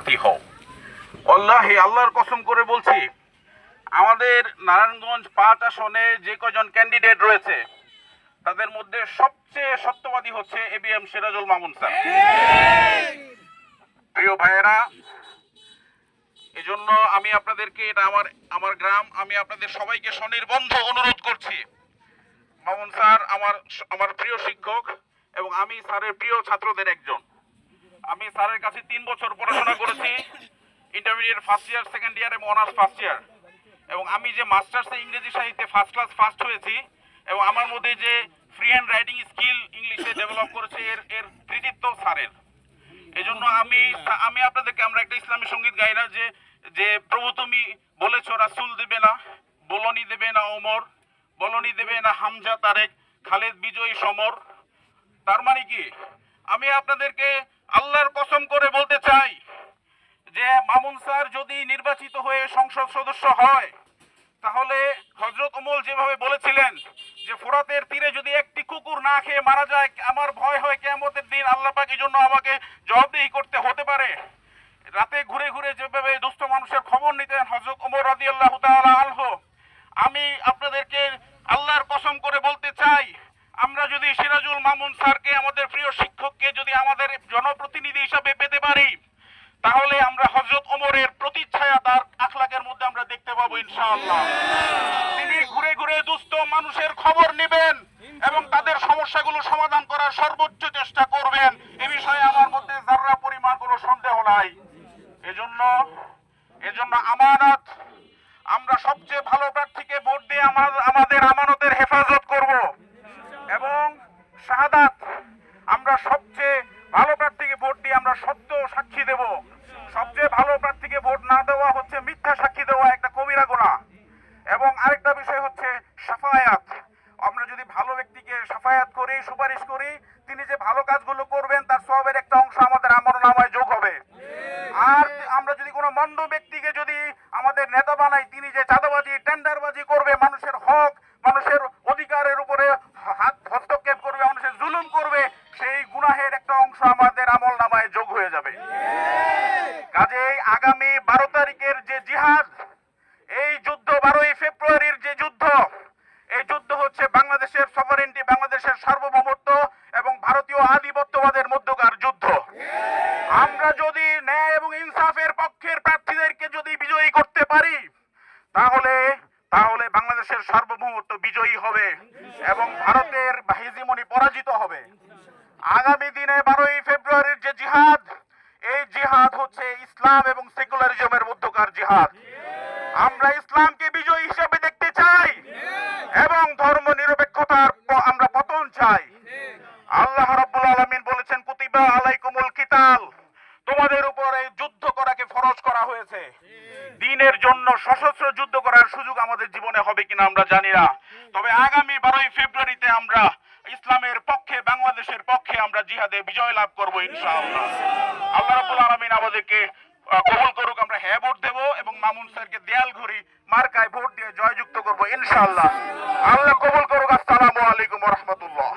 সাথী হও। আল্লাহি আল্লাহর কসম করে বলছি, আমাদের নারায়ণগঞ্জ 5 আসনে যে কজন ক্যান্ডিডেট রয়েছে তাদের মধ্যে সবচেয়ে সত্যবাদী হচ্ছে এবিএম সিরাজুল মামুন স্যার। প্রিয় ভাইয়েরা, এজন্য আমি আপনাদেরকে, এটা আমার গ্রাম, আমি আপনাদের সবাইকে স্বনির্বন্ধ অনুরোধ করছি। মামুন স্যার আমার প্রিয় শিক্ষক এবং আমি স্যারের প্রিয় ছাত্রদের একজন। আমি স্যারের কাছে 3 বছর পড়াশোনা করেছি, intermediate first year, second year এবং অনার্স ফার্স্ট ইয়ার। এবং আমি যে মাস্টার্সে ইংরেজি সাহিত্যে ফার্স্ট ক্লাস ফার্স্ট হয়েছি এবং আমার মধ্যে যে ফ্রি হ্যান্ড রাইটিং স্কিল ইংলিশে ডেভেলপ করেছে এর কৃতিত্ব স্যারের। এজন্য আমি আপনাদেরকে, আমরা একটা ইসলামী সঙ্গীত গাই না যে প্রভু তুমি বলেছো রাসূল দেবে না, বলনি দেবে না ওমর, বলনি দেবে না হামজা তারেক, খালেদ বিজয়ী সমর। তার মানে কি, আমি আপনাদেরকে আল্লাহর কসম করে বলতে চাই যে মামুন স্যার যদি নির্বাচিত হয়ে সংসদ সদস্য হয় তাহলে হযরত ওমর যেভাবে বলেছিলেন যে ফোরাতের তীরে যদি একটি কুকুর না খেয়ে মারা যায়, আমার ভয় হয় কিয়ামতের দিন আল্লাহ পাক এই জন্য আমাকে জবাবদিহি করতে হতে পারে। রাতে ঘুরে ঘুরে যেভাবে দুস্থ মানুষের খবর নিতেন হযরত ওমর রাদিয়াল্লাহু তাআলা আনহু, আমি আপনাদেরকে আল্লাহর কসম করে বলতে চাই, আমরা যদি সিরাজুল মামুন স্যারকে, আমাদের প্রিয় শিক্ষককে যদি আমাদের জনপ্রতিনিধি হিসাবে পেতে পারি তাহলে আমরা হযরত ওমরের প্রতিচ্ছায়া তার আখলাকের মধ্যে আমরা দেখতে পাবো ইনশাআল্লাহ। তিনি ঘুরে ঘুরে দুস্থ মানুষের খবর নেবেন এবং তাদের সমস্যাগুলো সমাধান করার সর্বোচ্চ চেষ্টা করবেন, এ বিষয়ে আমার মধ্যে যারা পরিমাণ কোনো সন্দেহ নাই। এজন্য আমানত, আমরা সবচেয়ে ভালো প্রার্থীকে ভোট দিয়ে আমাদের আমানতের হেফাজত করব এবং শাহাদাত, আমরা সবচেয়ে ভালো প্রার্থীকে ভোট দিয়ে আমরা সত্য সাক্ষী দেব। সবচেয়ে ভালো প্রার্থীকে ভোট না দেওয়া হচ্ছে মিথ্যা সাক্ষী দেওয়া, একটা কবিরা গুনাহ। এবং আরেকটা বিষয় হচ্ছে শাফায়াত, আমরা যদি ভালো ব্যক্তিকে শাফায়াত করি, সুপারিশ করি, তিনি যে ভালো কাজগুলো করবেন তার সওয়াবের একটা অংশ আমাদের আমলনামায় যোগ হবে। আর আমরা যদি কোনো মন্দ ব্যক্তিকে যদি আমাদের নেতা বানাই, তিনি যে চাঁদাবাজি, টেন্ডারবাজি করবে, মানুষের হক, মানুষের অধিকারের উপরে হস্তক্ষেপ করবে, মানুষের জুলুম করবে, সেই গুনাহের একটা অংশ আমাদের আমলনামায় যোগ হয়ে যাবে। কাজেই আগামী 12 তারিখের যে জিহাদ, এই যুদ্ধ 12ই ফেব্রুয়ারির যে যুদ্ধ, এই যুদ্ধ হচ্ছে বাংলাদেশের সভারেন্টি, বাংলাদেশের সার্বভৌমত্ব এবং ভারতীয় আধিপত্যবাদের মধ্যকার যুদ্ধ। আমরা যদি ন্যায় এবং ইনসাফের পক্ষের প্রার্থীদেরকে যদি বিজয়ী করতে পারি তাহলে বাংলাদেশের সার্বভৌমত্ব বিজয়ী হবে এবং ভারতের হেজিমনি পরাজিত হবে। আগামী দিনে 12ই ফেব্রুয়ারির যে জিহাদ, এই জিহাদ হচ্ছে ইসলাম এবং সেকুলারিজমের মধ্যকার জিহাদ। আমরা ইসলামকে বিজয়ী হিসেবে দেখতে চাই এবং ধর্ম নিরপেক্ষতার আমরা পতন চাই। আল্লাহ রাব্বুল আলামিন বলেছেন, কুতিবা আলাইকুমুল কিতাল, তোমাদের উপর এই যুদ্ধ করাকে ফরজ করা হয়েছে। দ্বীনের জন্য সশস্ত্র যুদ্ধ করার সুযোগ আমাদের জীবনে হবে কিনা আমরা জানি না, তবে আগামী 12ই ফেব্রুয়ারিতে আমরা ইসলামের পক্ষে, বাংলাদেশের পক্ষে আমরা জিহাদে বিজয় লাভ করব ইনশাআল্লাহ। আল্লাহ রাব্বুল আলামিন আমাদেরকে কবুল করুক। আমরা হ্যাঁ ভোট দেব এবং মামুন স্যারকে দেয়াল ঘড়ি মার্কায় ভোট দিয়ে জয়যুক্ত করব ইনশাআল্লাহ। আল্লাহ কবুল করুক। আসসালামু আলাইকুম ওয়া রাহমাতুল্লাহ।